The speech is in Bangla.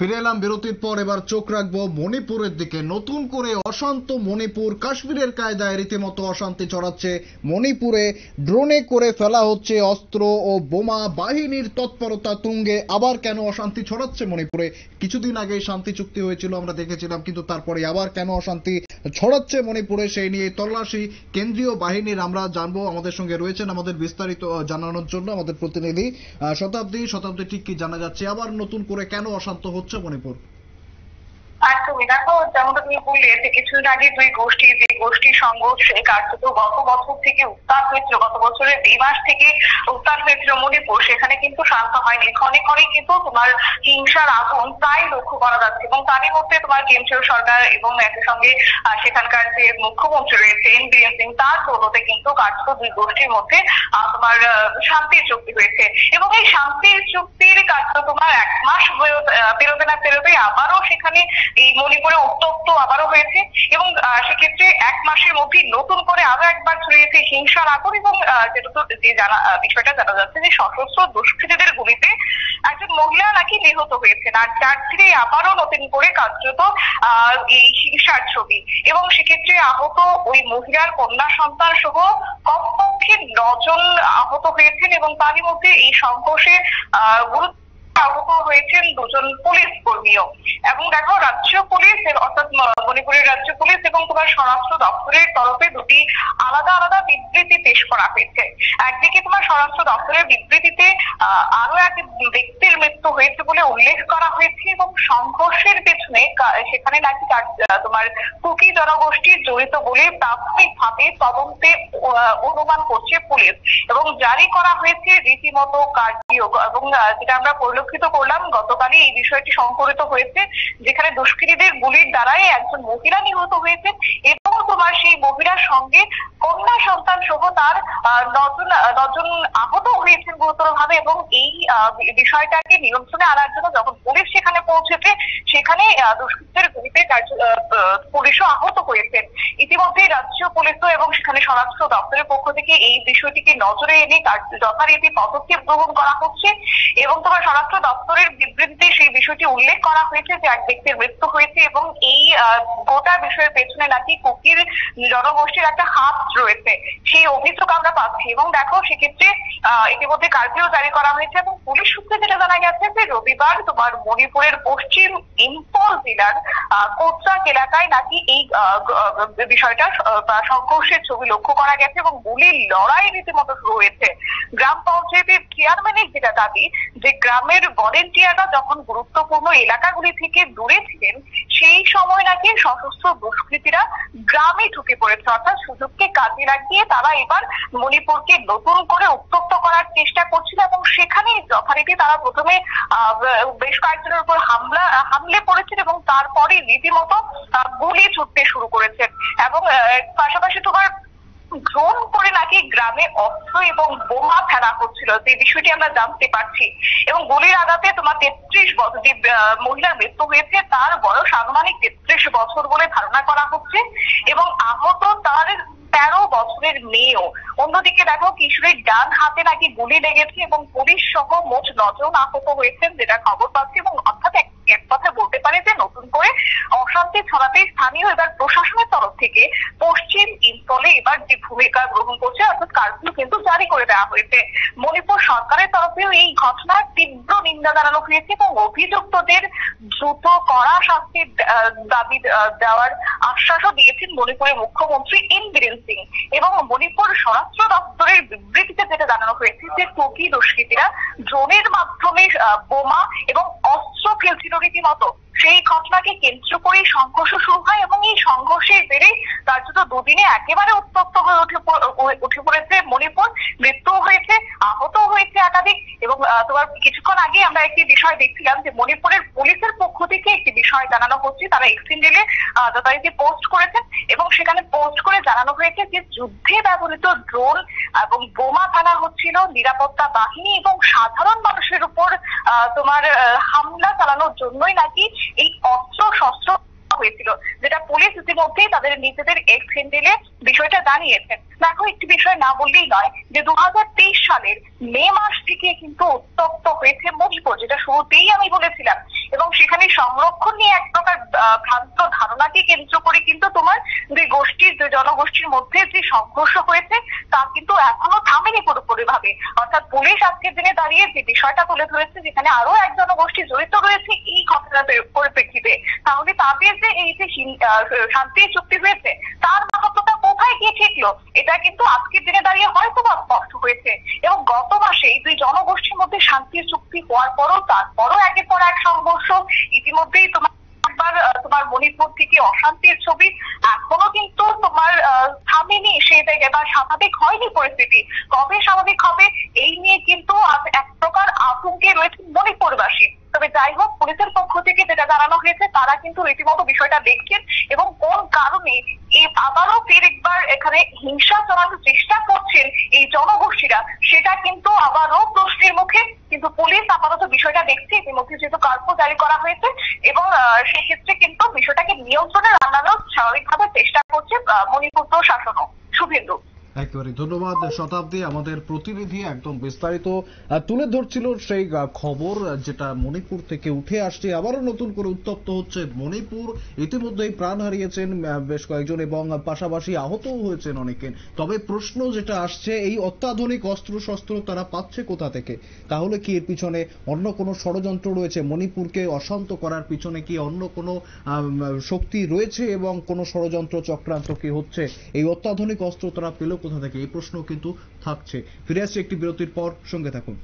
ফিরে এলাম বিরতির পর। এবার চোখ রাখবো মণিপুরের দিকে। নতুন করে অশান্ত মণিপুর, কাশ্মীরের কায়দায় রীতিমতো অশান্তি ছড়াচ্ছে মণিপুরে। ড্রোনে করে ফেলা হচ্ছে অস্ত্র ও বোমা, বাহিনীর তৎপরতা তুঙ্গে। আবার কেন অশান্তি ছড়াচ্ছে মণিপুরে? কিছুদিন আগে শান্তি চুক্তি হয়েছিল, আমরা দেখেছিলাম, কিন্তু তারপরে আবার কেন অশান্তি ছড়াচ্ছে মণিপুরে, সেই নিয়ে তল্লাশি কেন্দ্রীয় বাহিনীর। আমরা জানবো, আমাদের সঙ্গে রয়েছেন আমাদের বিস্তারিত জানানোর জন্য আমাদের প্রতিনিধি শতাব্দী। ঠিক কি জানা যাচ্ছে, আবার নতুন করে কেন অশান্ত হচ্ছে মণিপুর? একদমই, দেখো যেমন তুমি বললে যে কিছুদিন আগে দুই গোষ্ঠীর সংঘর্ষে কার্যত গত বছর থেকে উত্তাপ হয়েছিল, গত বছরের এই মাস থেকে উত্তাপ হয়েছিল মণিপুর। সেখানে কিন্তু শান্ত হয়নি, ক্ষণে ক্ষণে কিন্তু তোমার হিংসার আগুন প্রায় লক্ষ্য করা যাচ্ছে। এবং তারই মধ্যে তোমার কেন্দ্রীয় সরকার এবং একই সঙ্গে সেখানকার যে মুখ্যমন্ত্রী রয়েছে এন বীরেন সিং, তার দৌলতে কিন্তু কার্যত দুই গোষ্ঠীর মধ্যে তোমার শান্তির চুক্তি হয়েছে। এবং এই শান্তির চুক্তির কার্যত তোমার 1 মাস পেরোতে না পেরোতে আবারও সেখানে এই মণিপুরে উত্তপ্ত আবারও হয়েছে। এবং সেক্ষেত্রে 1 মাসের মধ্যে নতুন করে আরো একবার ছড়িয়েছে হিংসার আগুন। এবং যেটা তো বিষয়টা জানা যাচ্ছে যে সশস্ত্র দুষ্কৃতীদের গুলিতে একজন মহিলা নাকি নিহত হয়েছেন, আর যার থেকে আবারও নতুন করে কার্যত এই হিংসার ছবি। এবং সেক্ষেত্রে আহত ওই মহিলার কন্যা সন্তান সহ কমপক্ষে 9 জন আহত হয়েছেন। এবং তারই মধ্যে এই সংঘর্ষে গুরুত্ব আহত হয়েছেন 2 জন পুলিশ কর্মীও। এবং দেখো, রাজ্য পুলিশ অর্থাৎ মণিপুরের রাজ্য পুলিশ এবং তোমার স্বরাষ্ট্র দপ্তরের তরফে দুটি আলাদা আলাদা বিবৃতি পেশ করা হয়েছে। একদিকে তোমার স্বরাষ্ট্র দপ্তরের বিবৃতিতে আরো এক ব্যক্তির মৃত্যু হয়েছে বলে উল্লেখ করা হয়েছে। এবং সংঘর্ষের পেছনে সেখানে নাকি তোমার কুকি জনগোষ্ঠী জড়িত বলে প্রাথমিকভাবে তদন্তে অনুমান করছে পুলিশ। এবং জারি করা হয়েছে রীতিমতো কার্যীয়। এবং যেটা আমরা পরিলক্ষিত করলাম গতকালই, এই বিষয়টি সংঘটিত হয়েছে যেখানে দুষ্কৃতীদের গুলির দ্বারাই একজন মহিলা নিহত হয়েছেন এবং তোমার সেই মহিলার সঙ্গে কন্যা সন্তান সহ তার 9 জন আহত হয়েছেন গুরুতরভাবে। এবং এই বিষয়টাকে নিয়ন্ত্রণে আনার জন্য যখন পুলিশ সেখানে পৌঁছেছে, সেখানে দুষ্কৃতীদের গুলিতে পুলিশও আহত হয়েছেন। ইতিমধ্যে রাজ্য পুলিশও এবং সেখানে স্বরাষ্ট্র দপ্তরের পক্ষ থেকে এই বিষয়টিকে নজরে এনে যথারীতি পদক্ষেপ গ্রহণ করা হচ্ছে। এবং তোমার স্বরাষ্ট্র দপ্তরের বিবৃতিতে সেই বিষয়টি উল্লেখ করা হয়েছে যে এক ব্যক্তির মৃত্যু হয়েছে এবং এই গোটা বিষয়ের পেছনে নাকি কুকির জনগোষ্ঠীর একটা হাত রয়েছে, সেই অভিযোগ আমরা পাচ্ছি। এবং দেখো, সেক্ষেত্রে ইতিমধ্যে কার্ফিউ জারি করা হয়েছে। এবং পুলিশ সূত্রে যেটা জানা গেছে যে রবিবার তোমার মণিপুরের পশ্চিম ইম্ফল জেলার কোট্রাক এলাকায় নাকি এই বিষয়টা সংঘর্ষের ছবি লক্ষ্য করা গেছে এবং গুলির লড়াই রীতিমতো শুরু হয়েছে। গ্রাম পঞ্চায়েতের চেয়ারম্যানের যেটা দাবি যে গ্রামের ভলেন্টিয়াররা যখন গুরুত্বপূর্ণ এলাকাগুলি থেকে দূরে ছিলেন, সেই সময় নাকি সশস্ত্র দুষ্কৃতীরা গ্রামে ঢুকে পড়েছে। অর্থাৎ সুযোগকে কাজে লাগিয়ে তারা এবার মণিপুরকে নতুন করে উত্তপ্ত করার চেষ্টা করছিল। এবং সেখানেই যথারীতি তারা প্রথমে বেশ কয়েকজনের উপর হামলে পড়েছেন এবং তারপরে রীতিমতো গুলি ছুটতে শুরু করেছেন। এবং পাশাপাশি তোমার ড্রোন করে নাকি গ্রামে অস্ত্র এবং বোমা ফেলা হচ্ছিল, যে বিষয়টি আমরা জানতে পারছি। এবং গুলির আঘাতে তোমার 33 বছর যে মহিলার মৃত্যু হয়েছে, তার বয়স আনুমানিক 33 বছর বলে ধারণা করা হচ্ছে। এবং আহত তার 13 বছরের মেয়েও। অন্যদিকে দেখো, কিশোরীর ডান হাতে নাকি গুলি লেগেছে এবং পুলিশ সহ মোট 9 জন আহত হয়েছেন, যেটা খবর পাচ্ছি। এবং অর্থাৎ এক কথা বলতে পারে যে নতুন করে অশান্তি ছড়াতে স্থানীয় এবার প্রশাসনের তরফ থেকে পশ্চিম ইম্ফলে এবার যে ভূমিকা গ্রহণ করছে, অর্থাৎ কার্ফিউ কিন্তু জারি করে দেওয়া হয়েছে। মণিপুর সরকারের তরফেও এই ঘটনার তীব্র নিন্দা জানানো হয়েছে এবং অভিযুক্তদের দ্রুত কড়া শাস্তির দাবি দেওয়ার আশ্বাসও দিয়েছেন মণিপুরের মুখ্যমন্ত্রী এন বীরেন সিং। এবং মণিপুর স্বরাষ্ট্র দপ্তরের বিবৃতিতে যেটা জানানো হয়েছে যে কুকি দুষ্কৃতীরা ড্রোনের মাধ্যমে বোমা এবং অস্ত্র ফেলছিল রীতিমতো। সেই ঘটনাকে কেন্দ্র করেই সংঘর্ষ শুরু হয় এবং এই সংঘর্ষের জেরে কার্যত 2 দিনে একেবারে উত্তপ্ত হয়ে উঠে পড়েছে মণিপুর। মৃত্যু হয়েছে, আহত হয়েছে একাধিক। এবং তোমার কিছুক্ষণ আগে আমরা একটি বিষয় দেখছিলাম যে মণিপুরের পুলিশের পক্ষ থেকে একটি বিষয় জানানো হচ্ছে, তারা এক্সচেঞ্জে যথারীতি পোস্ট করেছেন এবং সেখানে পোস্ট করে জানানো হয়েছে যে যুদ্ধে ব্যবহৃত ড্রোন এবং বোমা ফেলা হচ্ছিল নিরাপত্তা বাহিনী এবং সাধারণ মানুষের উপর তোমার হামলা চালানোর জন্যই নাকি এই অস্ত্র শস্ত্র হয়েছিল, যেটা পুলিশ ইতিমধ্যেই তাদের নিজেদের এক্স হ্যান্ডেলে বিষয়টা জানিয়েছেন। দেখো, একটি বিষয় না বললেই নয় যে 2023 সালের মে মাস থেকে কিন্তু উত্তপ্ত হয়েছে মণিপুর, যেটা শুরুতেই আমি বলেছিলাম। এবং সেখানে সেখানে সংরক্ষণ নিয়ে এক প্রকার ভ্রান্ত ধারণাকে কেন্দ্র করে কিন্তু তোমার দুই জনগোষ্ঠীর মধ্যে যে সংঘর্ষ হয়েছে তা কিন্তু এখনো থামেনি পুরোপুরি ভাবে। অর্থাৎ পুলিশ আজকের দিনে দাঁড়িয়ে যে বিষয়টা তুলে ধরেছে, যেখানে আরো এক জনগোষ্ঠী জড়িত রয়েছে এই ঘটনার পরিপ্রেক্ষিতে, তাহলে তাদের যে এই যে শান্তি চুক্তি হয়েছে তার মাহাত্ম্যটা কোথায় গিয়ে ঠেকলো, এটা কিন্তু আজকের দিনে দাঁড়িয়ে হয়তো বা স্পষ্ট হয়েছে। এবং গত মাসে এই দুই জনগোষ্ঠীর মধ্যে শান্তির চুক্তি হওয়ার পরও তারপরও একের পর এক সংঘর্ষ, ইতিমধ্যেই তোমার মণিপুর থেকে অশান্তির ছবি এখনো কিন্তু তোমার থামেনি সেই জায়গায়, বা স্বাভাবিক হয়নি পরিস্থিতি। কবে স্বাভাবিক হবে এই নিয়ে কিন্তু এক প্রকার আতঙ্কে রয়েছে মণিপুরবাসী। তবে যাই হোক, পুলিশের পক্ষ থেকে যেটা জানানো হয়েছে তারা কিন্তু রীতিমতো বিষয়টা দেখছেন এবং কোন কারণে এই আবারও ফের একবার এখানে হিংসা চালানোর চেষ্টা করছেন এই জনগোষ্ঠীরা, সেটা কিন্তু আবারও প্রশ্নের মুখে। কিন্তু পুলিশ আপাতত বিষয়টা দেখছে, ইতিমধ্যে যেহেতু কার্ফিউ জারি করা হয়েছে এবং সেক্ষেত্রে কিন্তু বিষয়টাকে নিয়ন্ত্রণে আনানোর স্বাভাবিকভাবে চেষ্টা করছে মণিপুর প্রশাসনও। শুভেন্দু, একেবারে ধন্যবাদ শতাব্দী। আমাদের প্রতিনিধি একদম বিস্তারিত তুলে ধরছিল সেই খবর যেটা মণিপুর থেকে উঠে আসছে। আবারও নতুন করে উত্তপ্ত হচ্ছে মণিপুর। ইতিমধ্যেই প্রাণ হারিয়েছেন বেশ কয়েকজন এবং পাশাপাশি আহতও হয়েছেন অনেকে। তবে প্রশ্ন যেটা আসছে, এই অত্যাধুনিক অস্ত্র শস্ত্র তারা পাচ্ছে কোথা থেকে? তাহলে কি এর পিছনে অন্য কোনো ষড়যন্ত্র রয়েছে? মণিপুরকে অশান্ত করার পিছনে কি অন্য কোনো শক্তি রয়েছে এবং কোনো ষড়যন্ত্র চক্রান্ত কি হচ্ছে? এই অত্যাধুনিক অস্ত্র তারা পেল কোথা থেকে? এই প্রশ্ন কিন্তু থাকছে। ফিরে আসছে একটি বিরতির পর, সঙ্গে থাকুন।